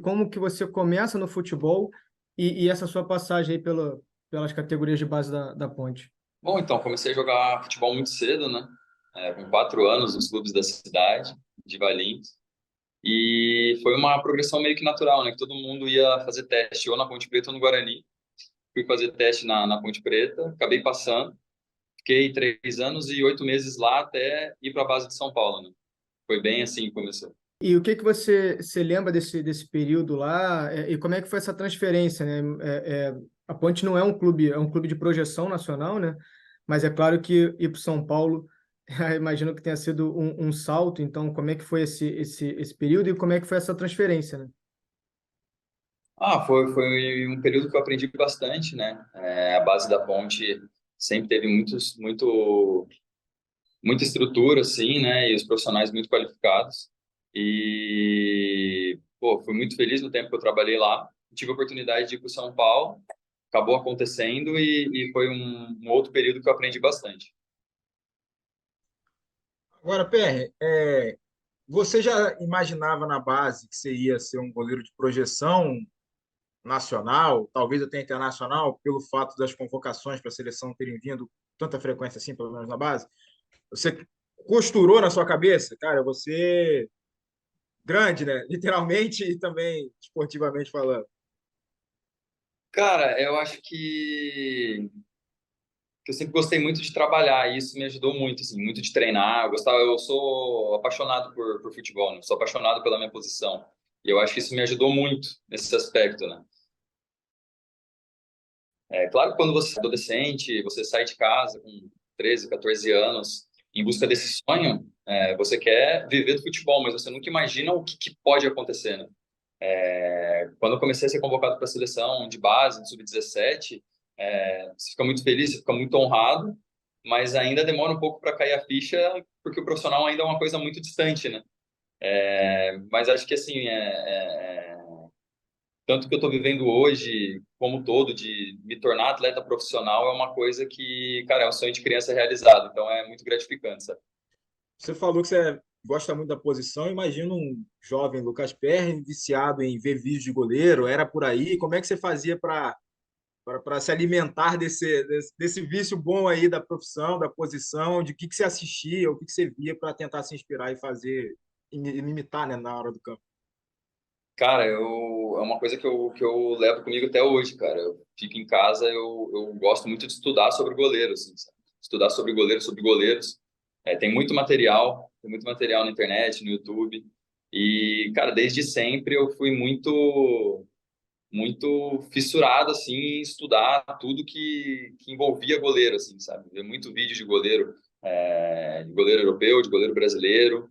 como que você começa no futebol e essa sua passagem aí pelas categorias de base da Ponte. Bom, então, comecei a jogar futebol muito cedo, né? Com 4 anos nos clubes da cidade, de Valinhos. E foi uma progressão meio que natural, né? Que todo mundo ia fazer teste ou na Ponte Preta ou no Guarani. Fui fazer teste na Ponte Preta, acabei passando. Fiquei 3 anos e 8 meses lá até ir para a base de São Paulo, né? Foi bem assim que começou. E o que você lembra desse período lá? E como é que foi essa transferência, né? A Ponte não é um clube de projeção nacional, né? Mas é claro que ir para São Paulo, imagino que tenha sido um salto. Então, como é que foi esse período e como é que foi essa transferência, né? Foi um período que eu aprendi bastante, né? A base da Ponte sempre teve muita estrutura, assim, né? E os profissionais muito qualificados. E, pô, fui muito feliz no tempo que eu trabalhei lá. Tive a oportunidade de ir para São Paulo, acabou acontecendo e foi um outro período que eu aprendi bastante. Agora, PR, você já imaginava na base que você ia ser um goleiro de projeção nacional, talvez até internacional, pelo fato das convocações para a seleção terem vindo tanta frequência assim, pelo menos na base? Você costurou na sua cabeça, cara, você grande, né? Literalmente e também esportivamente falando. Cara, eu acho que eu sempre gostei muito de trabalhar e isso me ajudou muito, assim, muito de treinar. Eu sou apaixonado por futebol, né? Sou apaixonado pela minha posição. E eu acho que isso me ajudou muito nesse aspecto, né? É claro que quando você é adolescente, você sai de casa com 13, 14 anos em busca desse sonho, você quer viver do futebol, mas você nunca imagina o que pode acontecer, né? Quando eu comecei a ser convocado para a seleção de base, de sub-17, você fica muito feliz, você fica muito honrado, mas ainda demora um pouco para cair a ficha, porque o profissional ainda é uma coisa muito distante, né? Mas acho que assim, tanto que eu estou vivendo hoje, como um todo, de me tornar atleta profissional, é uma coisa que, cara, é um sonho de criança realizado, então é muito gratificante, sabe? Você falou que você gosta muito da posição. Imagina um jovem Lucas Perry viciado em ver vídeos de goleiro. Era por aí. Como é que você fazia para se alimentar desse vício bom aí da profissão, da posição, de que você assistia, o que você via para tentar se inspirar e fazer, e imitar, né, na hora do campo? Cara, é uma coisa que eu levo comigo até hoje, cara. Eu fico em casa, eu gosto muito de estudar sobre goleiros, assim, sabe? Estudar sobre goleiros. Tem muito material na internet, no YouTube. E, cara, desde sempre eu fui muito fissurado, assim, em estudar tudo que envolvia goleiro, assim, sabe? Ver muito vídeo de goleiro europeu, de goleiro brasileiro.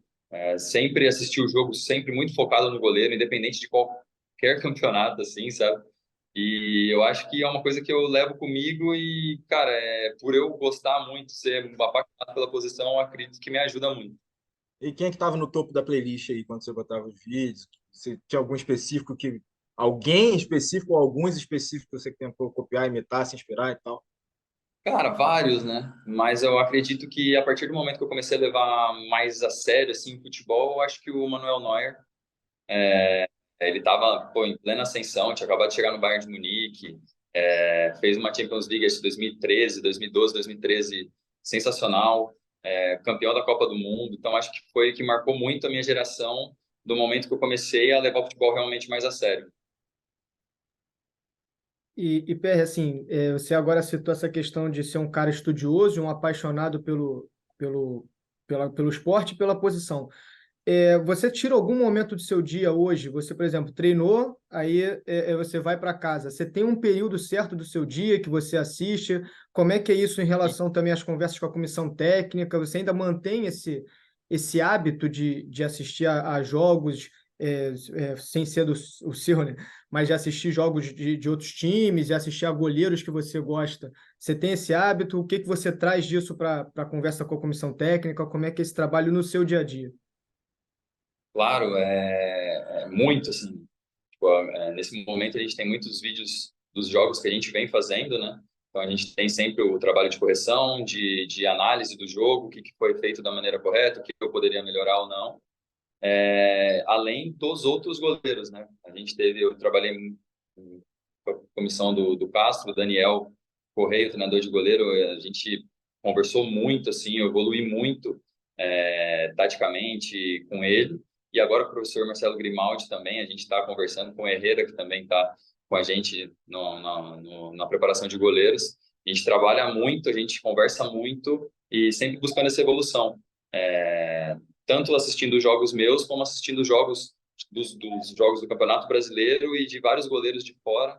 Sempre assisti o jogo, sempre muito focado no goleiro, independente de qualquer campeonato, assim, sabe? E eu acho que é uma coisa que eu levo comigo e, cara, por eu gostar muito, ser apaixonado pela posição, eu acredito que me ajuda muito. E quem é que estava no topo da playlist aí quando você botava os vídeos? Você tinha algum específico que alguém específico ou alguns específicos que você tentou copiar, imitar, se inspirar e tal? Cara, vários, né? Mas eu acredito que a partir do momento que eu comecei a levar mais a sério, assim, o futebol, eu acho que o Manuel Neuer, ele estava, pô, em plena ascensão, tinha acabado de chegar no Bayern de Munique, fez uma Champions League em 2013, 2012, 2013, sensacional, campeão da Copa do Mundo. Então, acho que foi o que marcou muito a minha geração do momento que eu comecei a levar o futebol realmente mais a sério. E PR, assim, você agora citou essa questão de ser um cara estudioso, um apaixonado pelo, pelo esporte e pela posição. Você tira algum momento do seu dia hoje? Você, por exemplo, treinou, aí você vai para casa. Você tem um período certo do seu dia que você assiste? Como é que é isso em relação também às conversas com a comissão técnica? Você ainda mantém esse hábito de assistir a jogos, sem ser o seu, né? Mas de assistir jogos de outros times e assistir a goleiros que você gosta? Você tem esse hábito? O que que você traz disso para a conversa com a comissão técnica? Como é que é esse trabalho no seu dia a dia? Claro, é muito, assim, tipo, nesse momento a gente tem muitos vídeos dos jogos que a gente vem fazendo, né? Então a gente tem sempre o trabalho de correção, de análise do jogo, o que foi feito da maneira correta, o que eu poderia melhorar ou não. além dos outros goleiros, né? Eu trabalhei com a comissão do Castro, o Daniel Correia, treinador de goleiro, a gente conversou muito, assim, eu evolui muito taticamente com ele, e agora com o professor Marcelo Grimaldi também, a gente está conversando com o Herrera, que também está com a gente na preparação de goleiros. A gente trabalha muito, a gente conversa muito e sempre buscando essa evolução. Tanto assistindo jogos meus, como assistindo jogos dos jogos do Campeonato Brasileiro e de vários goleiros de fora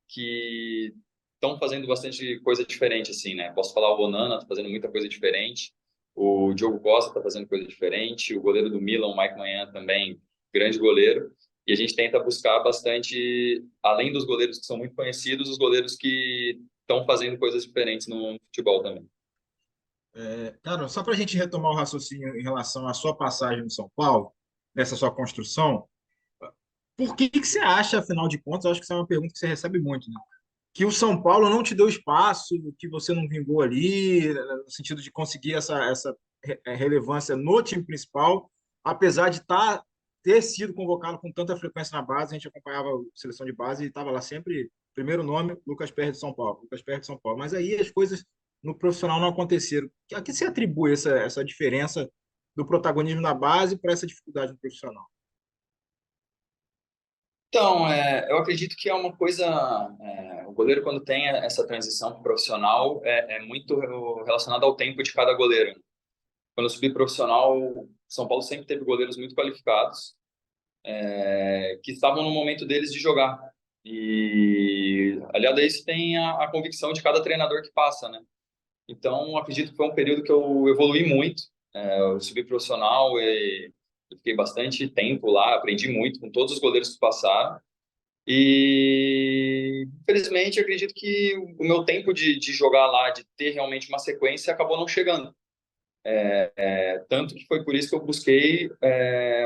que estão fazendo bastante coisa diferente, assim, né? Posso falar o Bonana está fazendo muita coisa diferente, o Diogo Costa está fazendo coisa diferente, o goleiro do Milan, o Mike Manhã, também grande goleiro, e a gente tenta buscar bastante, além dos goleiros que são muito conhecidos, os goleiros que estão fazendo coisas diferentes no futebol também. Cara, só para a gente retomar o raciocínio em relação à sua passagem no São Paulo, nessa sua construção, por que você acha, afinal de contas, eu acho que isso é uma pergunta que você recebe muito, né? Que o São Paulo não te deu espaço, que você não vingou ali, no sentido de conseguir essa relevância no time principal, apesar de ter sido convocado com tanta frequência na base, a gente acompanhava a seleção de base e estava lá sempre, primeiro nome, Lucas Perry de São Paulo, Lucas Perry de São Paulo. Mas aí as coisas no profissional não aconteceram. A que se atribui essa diferença do protagonismo na base para essa dificuldade no profissional? Então, eu acredito que é uma coisa. O goleiro, quando tem essa transição pro profissional, é muito relacionado ao tempo de cada goleiro. Quando eu subi profissional, São Paulo sempre teve goleiros muito qualificados, que estavam no momento deles de jogar. E, aliado a isso, tem a convicção de cada treinador que passa, né? Então, acredito que foi um período que eu evolui muito. Eu subi profissional e eu fiquei bastante tempo lá, aprendi muito com todos os goleiros que passaram. E, infelizmente, acredito que o meu tempo de jogar lá, de ter realmente uma sequência, acabou não chegando. Tanto que foi por isso que eu busquei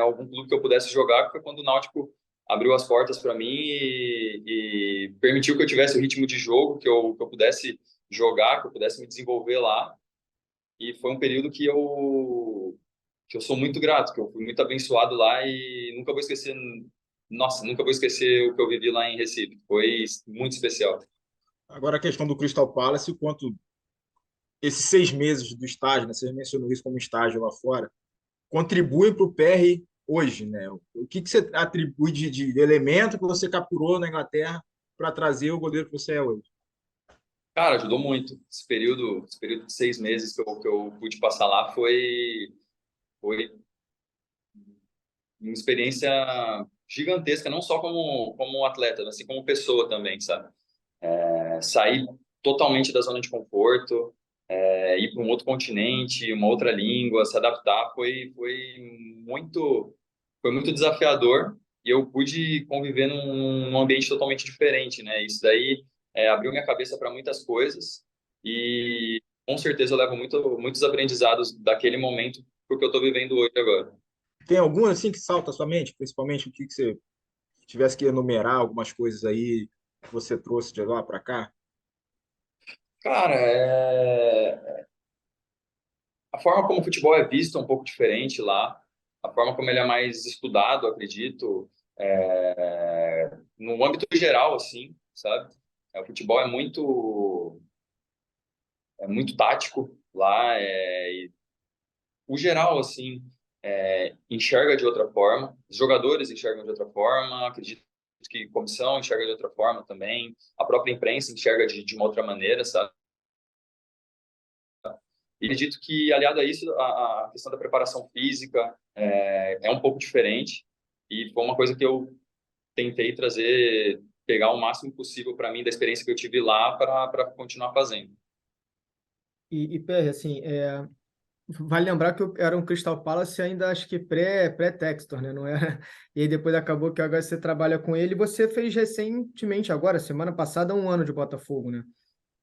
algum clube que eu pudesse jogar, que foi quando o Náutico abriu as portas para mim e permitiu que eu tivesse o ritmo de jogo, que eu pudesse jogar, que eu pudesse me desenvolver lá. E foi um período que eu sou muito grato, que eu fui muito abençoado lá e nunca vou esquecer. Nossa, nunca vou esquecer o que eu vivi lá em Recife. Foi muito especial. Agora a questão do Crystal Palace, o quanto esses 6 meses do estágio, né, você mencionou isso como estágio lá fora, contribuem para o PR hoje, né? O que você atribui de elemento que você capturou na Inglaterra para trazer o goleiro que você é hoje? Cara, ajudou muito. Esse período de 6 meses que eu pude passar lá foi uma experiência gigantesca, não só como atleta, mas assim como pessoa também, sabe? Sair totalmente da zona de conforto, ir para um outro continente, uma outra língua, se adaptar, foi muito desafiador e eu pude conviver num ambiente totalmente diferente, né? Isso daí abriu minha cabeça para muitas coisas e com certeza eu levo muitos aprendizados daquele momento porque eu estou vivendo hoje agora. Tem algum assim que salta à sua mente, principalmente o que você tivesse que enumerar algumas coisas aí que você trouxe de lá para cá? Cara, a forma como o futebol é visto é um pouco diferente lá, a forma como ele é mais estudado, acredito, no âmbito geral, assim, sabe? O futebol é muito tático lá, e o geral, assim, enxerga de outra forma, os jogadores enxergam de outra forma, acredito que a comissão enxerga de outra forma também, a própria imprensa enxerga de uma outra maneira, sabe? E acredito que, aliado a isso, a questão da preparação física é um pouco diferente e foi uma coisa que eu tentei trazer, pegar o máximo possível para mim da experiência que eu tive lá para continuar fazendo. E PR, assim, vale lembrar que era um Crystal Palace ainda, acho que pré-Textor, né? Não era... E aí depois acabou que agora você trabalha com ele. Você fez recentemente agora, semana passada, 1 ano de Botafogo, né?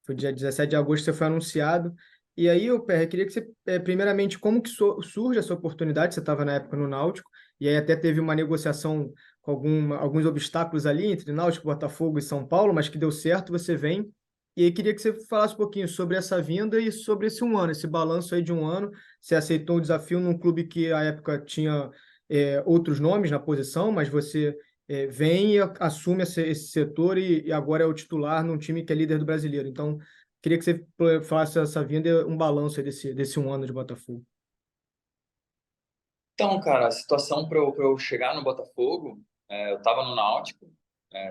Foi dia 17 de agosto que você foi anunciado. E aí, PR, queria que você, primeiramente, como que surge essa oportunidade? Você estava na época no Náutico, e aí até teve uma negociação com alguns obstáculos ali entre Náutico, Botafogo e São Paulo, mas que deu certo, você vem. E aí queria que você falasse um pouquinho sobre essa vinda e sobre esse 1 ano, esse balanço aí de 1 ano. Você aceitou o desafio num clube que à época tinha outros nomes na posição, mas você vem e assume esse setor e agora é o titular num time que é líder do brasileiro. Então, queria que você falasse essa vinda, um balanço aí desse um ano de Botafogo. Então, cara, a situação para eu chegar no Botafogo, eu estava no Náutico,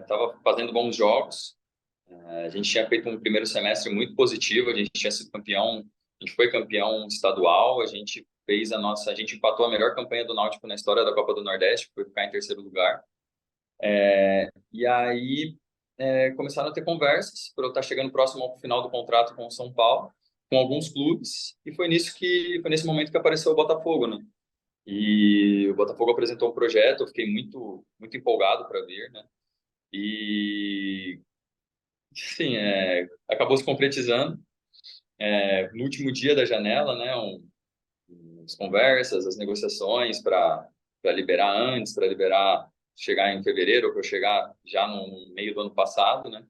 estava fazendo bons jogos. A gente tinha feito um primeiro semestre muito positivo, a gente tinha sido campeão, a gente foi campeão estadual, a gente empatou a melhor campanha do Náutico na história da Copa do Nordeste, que foi ficar em terceiro lugar. E aí começaram a ter conversas para eu estar chegando próximo ao final do contrato com o São Paulo, com alguns clubes, e foi nesse momento que apareceu o Botafogo, né? E o Botafogo apresentou um projeto, eu fiquei muito muito empolgado para vir, né? E sim, acabou se concretizando. No último dia da janela, né, as conversas, as negociações para liberar antes, para liberar chegar em fevereiro, ou para eu chegar já no meio do ano passado, né?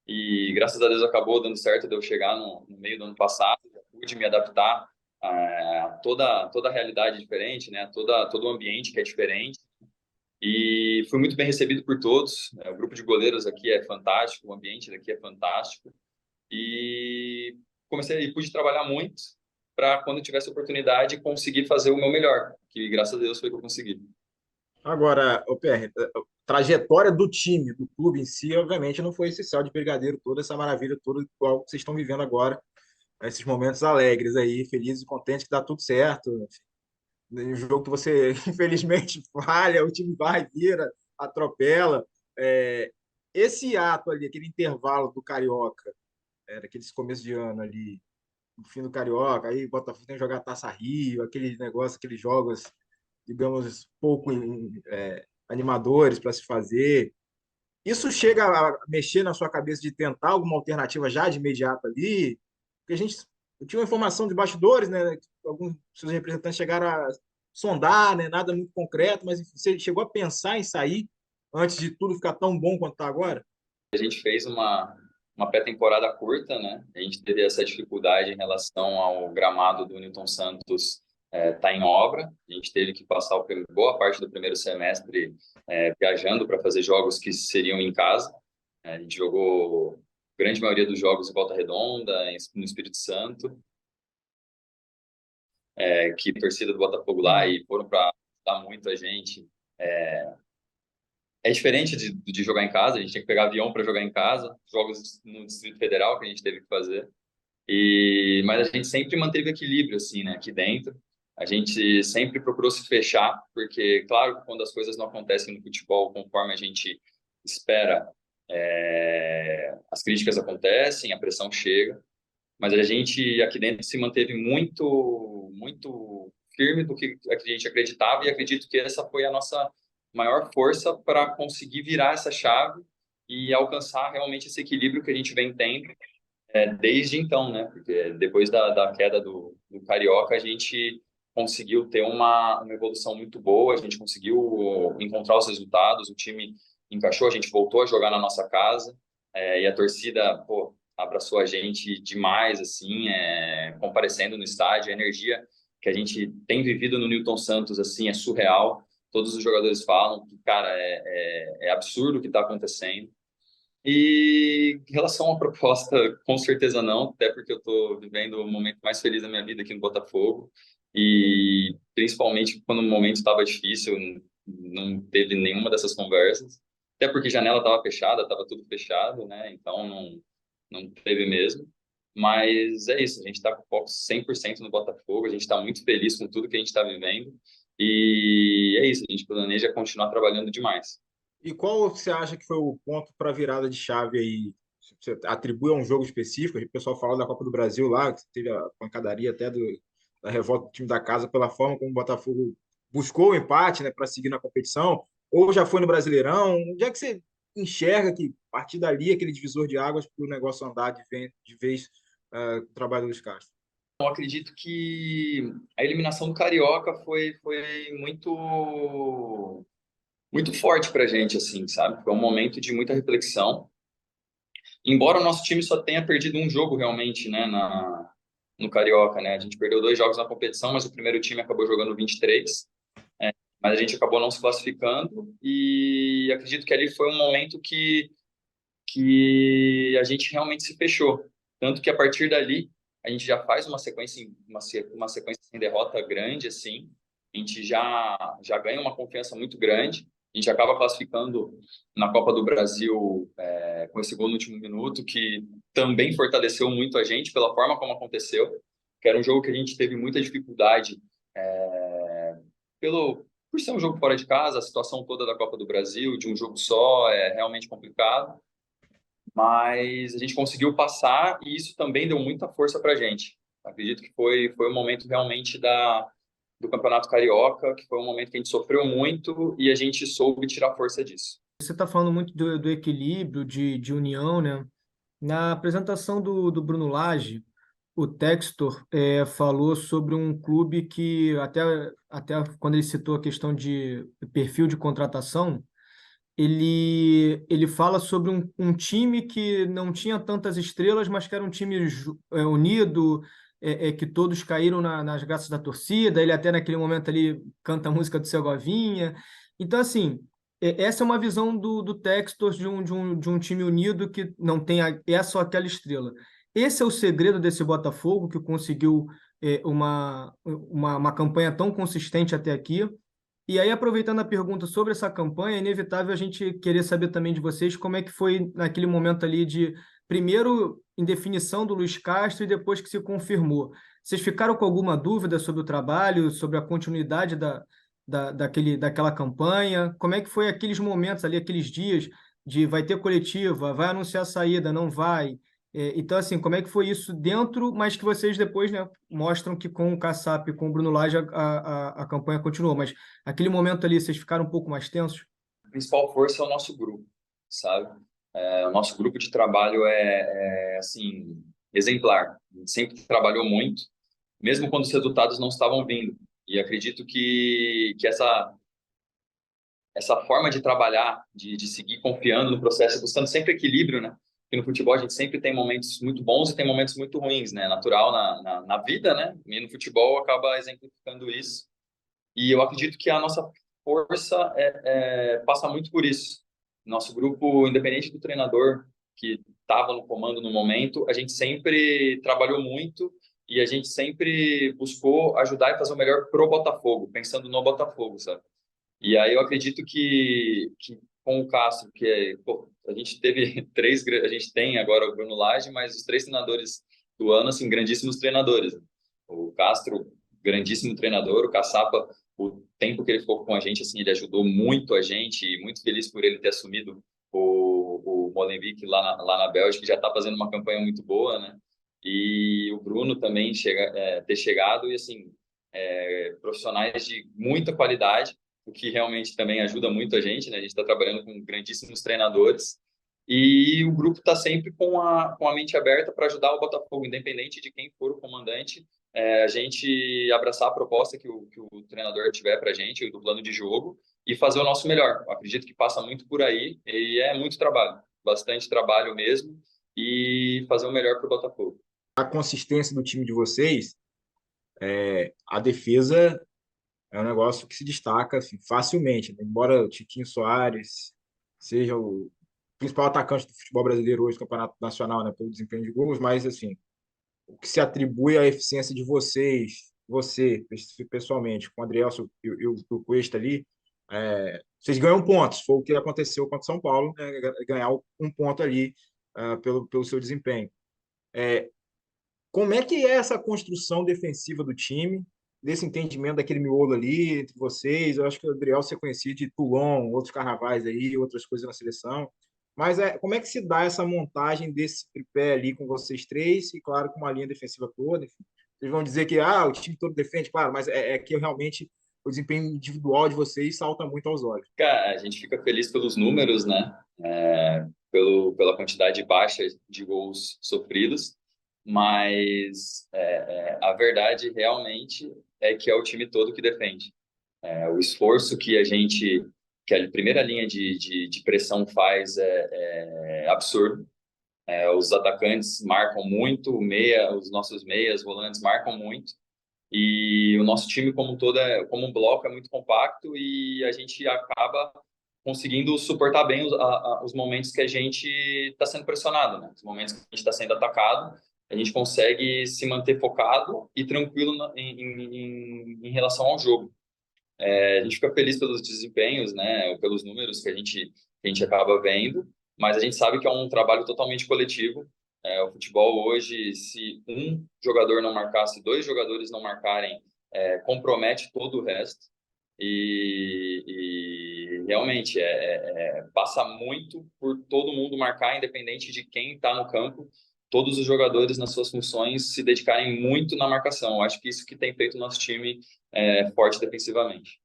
E graças a Deus acabou dando certo de eu chegar no meio do ano passado, já pude me adaptar a toda a realidade diferente, né? Todo o ambiente que é diferente. E fui muito bem recebido por todos. O grupo de goleiros aqui é fantástico, o ambiente daqui é fantástico. E pude trabalhar muito para quando eu tivesse oportunidade conseguir fazer o meu melhor, que graças a Deus foi o que eu consegui. Agora, o PR, a trajetória do time, do clube em si, obviamente não foi esse céu de brigadeiro, toda essa maravilha toda igual que vocês estão vivendo agora, esses momentos alegres aí, felizes e contentes que dá tudo certo. Um jogo que você, infelizmente, falha, o time vai, vira, atropela. É, esse ato ali, aquele intervalo do Carioca, daquele começo de ano ali, no fim do Carioca, aí Botafogo tem que jogar Taça Rio, aquele negócio, aqueles jogos, digamos, pouco animadores para se fazer. Isso chega a mexer na sua cabeça de tentar alguma alternativa já de imediato ali? Porque eu tinha uma informação de bastidores, né? Que alguns seus representantes chegaram a sondar, né? Nada muito concreto, mas enfim, você chegou a pensar em sair antes de tudo ficar tão bom quanto está agora? A gente fez uma pré-temporada curta, né? A gente teve essa dificuldade em relação ao gramado do Newton Santos tá em obra. A gente teve que passar boa parte do primeiro semestre viajando para fazer jogos que seriam em casa. A gente jogou a grande maioria dos jogos em Volta Redonda, no Espírito Santo, que a torcida do Botafogo lá e foram para ajudar muito a gente. É diferente de jogar em casa, a gente tinha que pegar avião para jogar em casa, jogos no Distrito Federal que a gente teve que fazer. Mas a gente sempre manteve equilíbrio assim, né, aqui dentro. A gente sempre procurou se fechar, porque claro que quando as coisas não acontecem no futebol conforme a gente espera, as críticas acontecem, a pressão chega, mas a gente aqui dentro se manteve muito muito firme do que a gente acreditava, e acredito que essa foi a nossa maior força para conseguir virar essa chave e alcançar realmente esse equilíbrio que a gente vem tendo desde então, né? Porque depois da queda do Carioca, a gente conseguiu ter uma evolução muito boa, a gente conseguiu encontrar os resultados, o time encaixou, a gente voltou a jogar na nossa casa, e a torcida, pô, abraçou a gente demais, assim, comparecendo no estádio, a energia que a gente tem vivido no Newton Santos, assim, é surreal. Todos os jogadores falam que, cara, é absurdo o que está acontecendo. E em relação à proposta, com certeza não, até porque eu estou vivendo o momento mais feliz da minha vida aqui no Botafogo, e principalmente quando o momento estava difícil, não teve nenhuma dessas conversas, até porque a janela estava fechada, estava tudo fechado, né? Então não teve mesmo. Mas é isso, a gente está com foco 100% no Botafogo, a gente está muito feliz com tudo que a gente está vivendo, e é isso, a gente planeja continuar trabalhando demais. E qual você acha que foi o ponto para a virada de chave aí? Você atribui a um jogo específico? O pessoal fala da Copa do Brasil lá, que teve a pancadaria até da revolta do time da casa pela forma como o Botafogo buscou o empate, né, para seguir na competição, ou já foi no Brasileirão? Onde é que você enxerga que, a partir dali, aquele divisor de águas para o negócio andar de vez com o trabalho dos Castro? Eu acredito que a eliminação do Carioca foi muito forte para a gente, assim, sabe? Foi um momento de muita reflexão. Embora o nosso time só tenha perdido um jogo realmente, né, no Carioca, né? A gente perdeu 2 jogos na competição, mas o primeiro time acabou jogando 23. mas a gente acabou não se classificando e acredito que ali foi um momento que a gente realmente se fechou. Tanto que a partir dali, a gente já faz uma sequência sem derrota grande, assim. A gente já ganha uma confiança muito grande. A gente acaba classificando na Copa do Brasil com esse gol no último minuto, que também fortaleceu muito a gente pela forma como aconteceu, que era um jogo que a gente teve muita dificuldade por ser um jogo fora de casa, a situação toda da Copa do Brasil, de um jogo só, é realmente complicado, mas a gente conseguiu passar e isso também deu muita força para a gente. Acredito que foi um momento realmente do Campeonato Carioca, que foi um momento que a gente sofreu muito e a gente soube tirar força disso. Você está falando muito do equilíbrio, de união, né? Na apresentação do Bruno Lage, o Textor falou sobre um clube que, até quando ele citou a questão de perfil de contratação, ele fala sobre um time que não tinha tantas estrelas, mas que era um time unido, que todos caíram nas graças da torcida. Ele até naquele momento ali canta a música do Segovinha. Então, assim, essa é uma visão do Textor de um time unido que não tem é só aquela estrela. Esse é o segredo desse Botafogo, que conseguiu uma campanha tão consistente até aqui. E aí, aproveitando a pergunta sobre essa campanha, é inevitável a gente querer saber também de vocês como é que foi naquele momento ali de, primeiro, indefinição do Luiz Castro e depois que se confirmou. Vocês ficaram com alguma dúvida sobre o trabalho, sobre a continuidade daquela campanha? Como é que foi aqueles momentos ali, aqueles dias de vai ter coletiva, vai anunciar a saída, não vai? Então, assim, como é que foi isso dentro, mas que vocês depois, né, mostram que com o Cassap e com o Bruno Lage a campanha continuou, mas aquele momento ali, vocês ficaram um pouco mais tensos? A principal força é o nosso grupo, sabe? O nosso grupo de trabalho assim, exemplar. A gente sempre trabalhou muito, mesmo quando os resultados não estavam vindo. E acredito que essa forma de trabalhar, de seguir confiando no processo, buscando sempre equilíbrio, né? Porque no futebol a gente sempre tem momentos muito bons e tem momentos muito ruins, né? Natural na vida, né? E no futebol acaba exemplificando isso. E eu acredito que a nossa força passa muito por isso. Nosso grupo, independente do treinador que estava no comando no momento, a gente sempre trabalhou muito e a gente sempre buscou ajudar e fazer o melhor pro Botafogo, pensando no Botafogo, sabe? E aí eu acredito que com o Castro, pô, a gente teve a gente tem agora o Bruno Lage, mas os três treinadores do ano, assim, grandíssimos treinadores. O Castro, grandíssimo treinador, o Caçapa, o tempo que ele ficou com a gente, assim, ele ajudou muito a gente, e muito feliz por ele ter assumido o Molenbeek lá na Bélgica, que já está fazendo uma campanha muito boa, né? E o Bruno também ter chegado, e assim, profissionais de muita qualidade, o que realmente também ajuda muito a gente, né? A gente está trabalhando com grandíssimos treinadores e o grupo está sempre com a mente aberta para ajudar o Botafogo, independente de quem for o comandante, a gente abraçar a proposta que o treinador tiver para a gente, do plano de jogo, e fazer o nosso melhor. Eu acredito que passa muito por aí e é muito trabalho, bastante trabalho mesmo, e fazer o melhor para o Botafogo. A consistência do time de vocês, a defesa é um negócio que se destaca assim, facilmente, né? Embora o Tiquinho Soares seja o principal atacante do futebol brasileiro hoje, do Campeonato Nacional, né, pelo desempenho de gols, mas assim, o que se atribui à eficiência de vocês, você pessoalmente, com o Adrielson e o Cuesta ali, vocês ganham pontos. Foi o que aconteceu contra o São Paulo, né, ganhar um ponto ali pelo seu desempenho. Como é que é essa construção defensiva do time, desse entendimento daquele miolo ali entre vocês? Eu acho que o Adriel você conhecia de Toulon, outros carnavais aí, outras coisas na seleção. Mas como é que se dá essa montagem desse tripé ali com vocês três e, claro, com uma linha defensiva toda? Enfim. Vocês vão dizer que o time todo defende, claro, mas é que realmente o desempenho individual de vocês salta muito aos olhos. Cara, a gente fica feliz pelos números, né? Pela quantidade baixa de gols sofridos, mas a verdade realmente é que é o time todo que defende. O esforço que a primeira linha de pressão faz é absurdo. Os atacantes marcam muito, os nossos meias, volantes marcam muito, e o nosso time como um todo, como um bloco, é muito compacto e a gente acaba conseguindo suportar bem os momentos que a gente está sendo pressionado, né? Os momentos que a gente está sendo atacado, a gente consegue se manter focado e tranquilo em relação ao jogo. A gente fica feliz pelos desempenhos, né? Ou pelos números que a gente acaba vendo, mas a gente sabe que é um trabalho totalmente coletivo. O futebol hoje, se um jogador não marcar, se dois jogadores não marcarem, compromete todo o resto. E realmente passa muito por todo mundo marcar, independente de quem está no campo, todos os jogadores nas suas funções se dedicarem muito na marcação. Eu acho que isso que tem feito o nosso time forte defensivamente.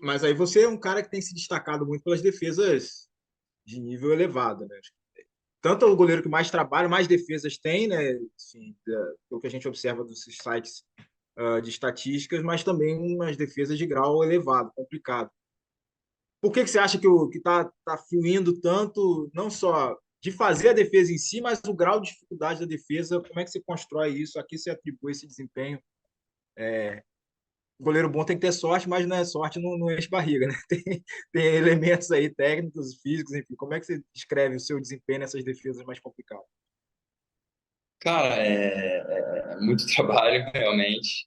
Mas aí você é um cara que tem se destacado muito pelas defesas de nível elevado, né? Tanto o goleiro que mais trabalha, mais defesas tem, né? Assim, pelo que a gente observa dos sites de estatísticas, mas também umas defesas de grau elevado, complicado. Por que você acha que tá fluindo tanto, não só de fazer a defesa em si, mas o grau de dificuldade da defesa? Como é que você constrói isso? Aqui você atribui esse desempenho? O goleiro bom tem que ter sorte, mas não é sorte, não enche barriga, né? Tem elementos aí técnicos, físicos, enfim. Como é que você descreve o seu desempenho nessas defesas mais complicadas? Cara, é muito trabalho, realmente.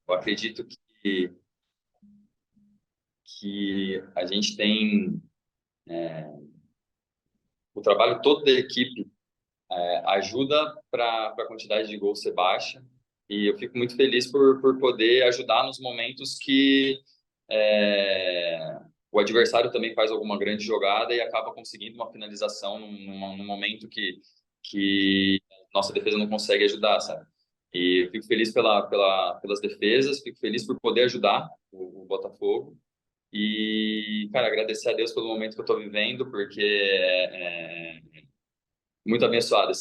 Eu acredito que a gente tem o trabalho todo da equipe ajuda para a quantidade de gols ser baixa. E eu fico muito feliz por poder ajudar nos momentos que o adversário também faz alguma grande jogada e acaba conseguindo uma finalização num momento que nossa defesa não consegue ajudar, sabe? E eu fico feliz pelas defesas, fico feliz por poder ajudar o Botafogo. E, cara, agradecer a Deus pelo momento que eu estou vivendo, porque muito abençoado.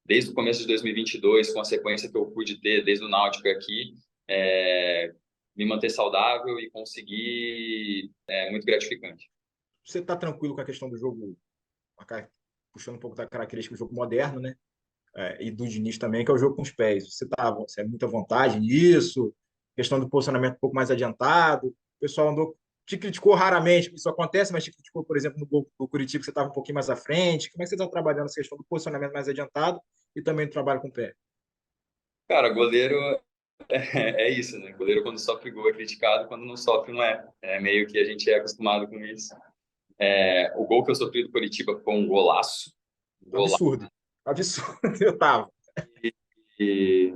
Desde o começo de 2022, com a sequência que eu pude ter, desde o Náutico aqui, me manter saudável e conseguir é muito gratificante. Você está tranquilo com a questão do jogo, puxando um pouco da característica do jogo moderno, né? E do Diniz também, que é o jogo com os pés. Você é muita vontade nisso, questão do posicionamento um pouco mais adiantado. O pessoal te criticou raramente, isso acontece, mas te criticou, por exemplo, no gol do Curitiba, que você estava um pouquinho mais à frente. Como é que você está trabalhando essa questão do posicionamento mais adiantado e também do trabalho com o pé? Cara, goleiro é isso, né? Goleiro, quando sofre gol, é criticado, quando não sofre, não é. É meio que a gente é acostumado com isso. O gol que eu sofri do Curitiba foi um golaço. Um golaço. Absurdo. Absurdo. Eu tava. E,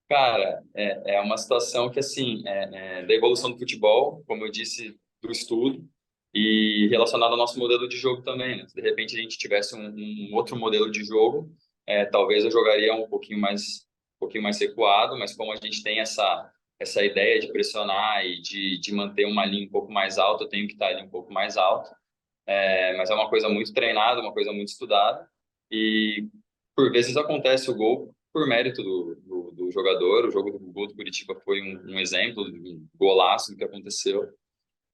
cara, é uma situação que, assim, da evolução do futebol, como eu disse, do estudo, e relacionado ao nosso modelo de jogo também, né? Se de repente a gente tivesse um outro modelo de jogo, talvez eu jogaria um pouquinho mais recuado, mas como a gente tem essa ideia de pressionar e de manter uma linha um pouco mais alta, eu tenho que estar ali um pouco mais alto. Mas é uma coisa muito treinada, uma coisa muito estudada, e por vezes acontece o gol por mérito do jogador. O jogo do gol do Curitiba foi um exemplo de um golaço do que aconteceu,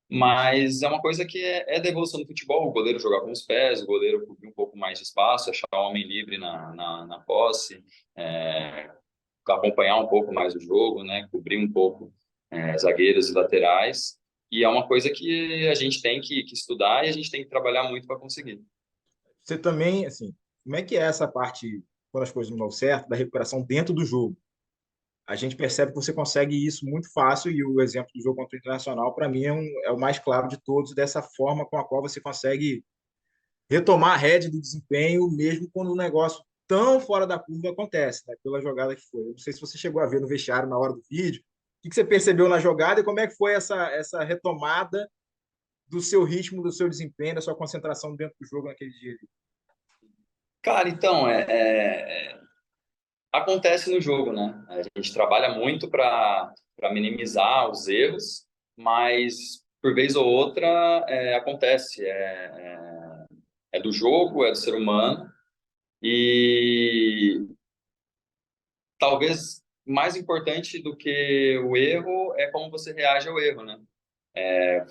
mas é uma coisa que é da evolução do futebol. O goleiro jogar com os pés, o goleiro cobrir um pouco mais de espaço, achar o homem livre na posse, é, acompanhar um pouco mais o jogo, né? Cobrir um pouco zagueiros e laterais. E é uma coisa que a gente tem que estudar e a gente tem que trabalhar muito para conseguir. Você também, assim, como é que é essa parte, quando as coisas não dão certo, da recuperação dentro do jogo? A gente percebe que você consegue isso muito fácil e o exemplo do jogo contra o Internacional, para mim, é o mais claro de todos, dessa forma com a qual você consegue retomar a rédea do desempenho, mesmo quando um negócio tão fora da curva acontece, né? Pela jogada que foi. Eu não sei se você chegou a ver no vestiário na hora do vídeo, o que você percebeu na jogada e como é que foi essa retomada do seu ritmo, do seu desempenho, da sua concentração dentro do jogo naquele dia. Cara, então, acontece no jogo, né? A gente trabalha muito para minimizar os erros, mas por vez ou outra acontece. É do jogo, é do ser humano, e talvez mais importante do que o erro é como você reage ao erro, né?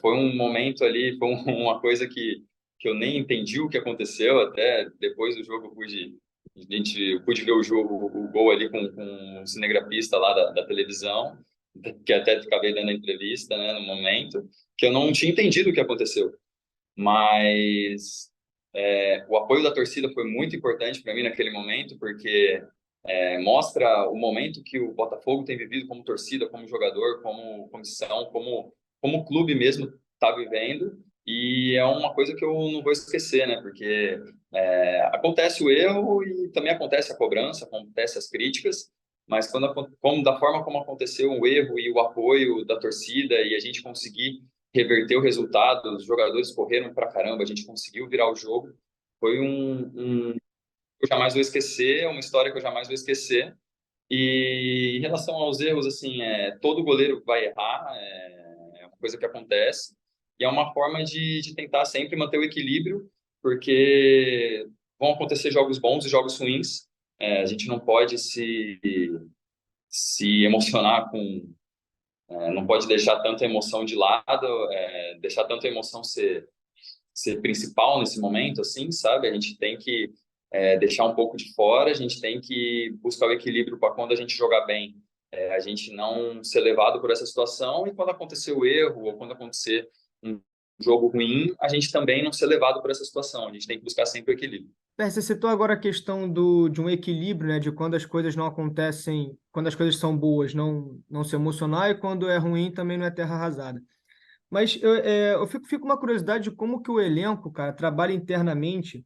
Foi um momento ali, uma coisa que eu nem entendi o que aconteceu, até depois do jogo eu pude Eu pude ver o jogo, o gol ali com o cinegrafista lá da televisão, que até acabei dando a entrevista, né, no momento, que eu não tinha entendido o que aconteceu. Mas o apoio da torcida foi muito importante para mim naquele momento, porque mostra o momento que o Botafogo tem vivido como torcida, como jogador, como comissão, como clube mesmo está vivendo. E é uma coisa que eu não vou esquecer, né? Porque acontece o erro e também acontece a cobrança, acontece as críticas, mas como da forma como aconteceu o erro e o apoio da torcida e a gente conseguir reverter o resultado, os jogadores correram pra caramba, a gente conseguiu virar o jogo, foi que eu jamais vou esquecer, uma história que eu jamais vou esquecer. E em relação aos erros, assim, todo goleiro vai errar, é uma coisa que acontece, e é uma forma de tentar sempre manter o equilíbrio, porque vão acontecer jogos bons e jogos ruins, a gente não pode se emocionar não pode deixar tanta emoção de lado, deixar tanta emoção ser principal nesse momento, assim, sabe? A gente tem que deixar um pouco de fora, a gente tem que buscar o equilíbrio para quando a gente jogar bem, a gente não ser levado por essa situação e quando acontecer o erro ou quando acontecer um jogo ruim, a gente também não ser levado por essa situação. A gente tem que buscar sempre o equilíbrio. Você citou agora a questão de um equilíbrio, né? De quando as coisas não acontecem, quando as coisas são boas, não se emocionar, e quando é ruim também não é terra arrasada. Mas eu fico com uma curiosidade de como que o elenco, cara, trabalha internamente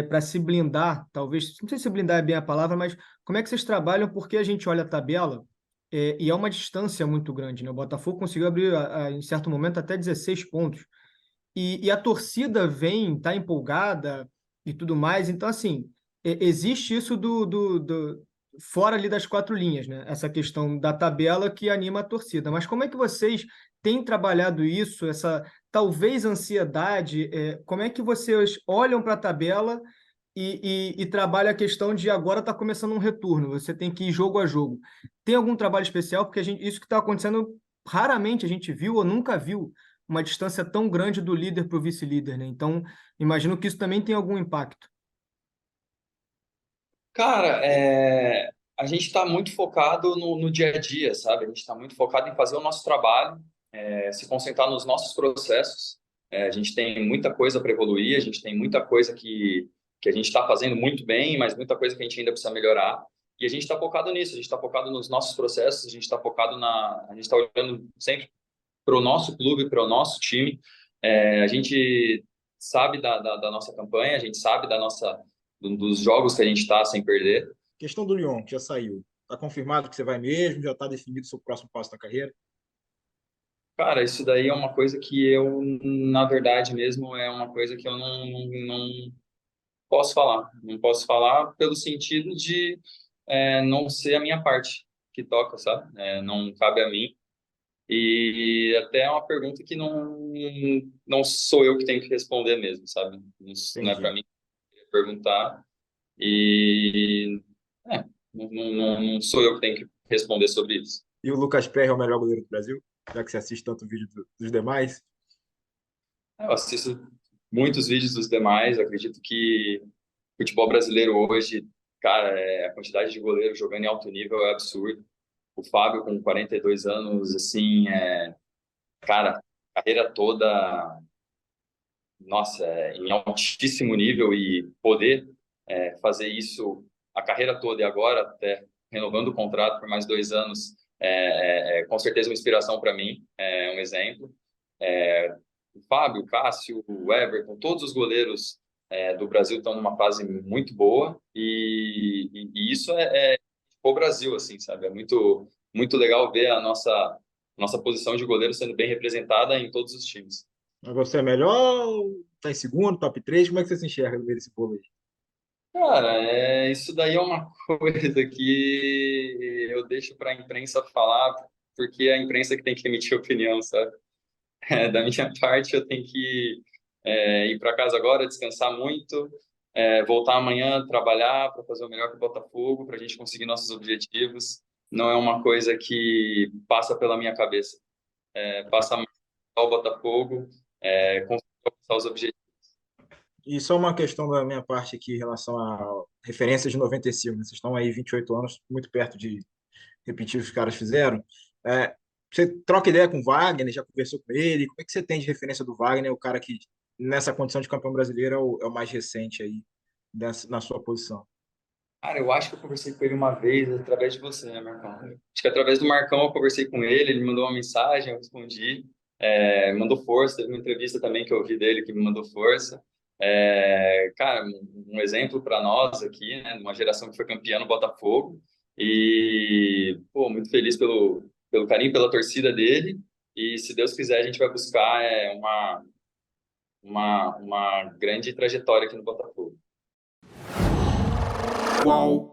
para se blindar, talvez, não sei se blindar é bem a palavra, mas como é que vocês trabalham? Porque a gente olha a tabela e é uma distância muito grande, né? O Botafogo conseguiu abrir, em certo momento, até 16 pontos. E a torcida vem, tá empolgada e tudo mais. Então, assim, existe isso fora ali das quatro linhas, né? Essa questão da tabela que anima a torcida. Mas como é que vocês têm trabalhado isso, essa talvez ansiedade? Como é que vocês olham para a tabela e trabalham a questão de agora está começando um retorno, você tem que ir jogo a jogo. Tem algum trabalho especial? Porque isso que está acontecendo, raramente a gente viu ou nunca viu uma distância tão grande do líder para o vice-líder, né? Então, imagino que isso também tem algum impacto. Cara, a gente está muito focado no dia a dia, sabe? A gente está muito focado em fazer o nosso trabalho, se concentrar nos nossos processos. A gente tem muita coisa para evoluir, a gente tem muita coisa que a gente está fazendo muito bem, mas muita coisa que a gente ainda precisa melhorar. E a gente está focado nisso, a gente está focado nos nossos processos, a gente está focado a gente está olhando sempre para o nosso clube, para o nosso time. A gente sabe da nossa campanha, a gente sabe dos jogos que a gente está sem perder. Questão do Lyon, que já saiu. Está confirmado que você vai mesmo? Já está definido o seu próximo passo na carreira? Cara, isso daí é uma coisa que eu, na verdade mesmo, é uma coisa que eu não posso falar. Não posso falar pelo sentido de não ser a minha parte que toca, sabe? Não cabe a mim. E até é uma pergunta que não sou eu que tenho que responder mesmo, sabe? Não é para Entendi. mim perguntar. E é, não sou eu que tenho que responder sobre isso. E o Lucas Perry é o melhor goleiro do Brasil? Já que você assiste tanto vídeo dos demais? Eu assisto muitos vídeos dos demais, acredito que o futebol brasileiro hoje, cara, a quantidade de goleiros jogando em alto nível é absurdo. O Fábio, com 42 anos, assim, cara, carreira toda, nossa, em altíssimo nível e poder fazer isso a carreira toda e agora até renovando o contrato por mais 2 anos, com certeza uma inspiração para mim, um exemplo. O Fábio, o Cássio, o Everton, todos os goleiros do Brasil estão numa fase muito boa e isso é o Brasil, assim, sabe? É muito legal ver a nossa posição de goleiro sendo bem representada em todos os times. Mas você é melhor? Está em segundo, top 3? Como é que você se enxerga no meio desse bolo aí? Cara, isso daí é uma coisa que eu deixo para a imprensa falar, porque é a imprensa que tem que emitir opinião, sabe? Da minha parte, eu tenho que ir para casa agora, descansar muito, voltar amanhã, trabalhar para fazer o melhor para o Botafogo, para a gente conseguir nossos objetivos. Não é uma coisa que passa pela minha cabeça. Passa mais ao Botafogo, conseguir alcançar os objetivos. E só uma questão da minha parte aqui em relação à referência de 95, né? Vocês estão aí 28 anos, muito perto de repetir o que os caras fizeram. Você troca ideia com o Wagner, já conversou com ele? Como é que você tem de referência do Wagner, o cara que, nessa condição de campeão brasileiro, é o mais recente aí na sua posição? Cara, eu acho que eu conversei com ele uma vez através de você, né, Marcão? Acho que através do Marcão eu conversei com ele me mandou uma mensagem, eu respondi, mandou força, teve uma entrevista também que eu ouvi dele que me mandou força. Cara, um exemplo para nós aqui, né, de uma geração que foi campeã no Botafogo e, pô, muito feliz pelo carinho, pela torcida dele e, se Deus quiser, a gente vai buscar uma grande trajetória aqui no Botafogo. Qual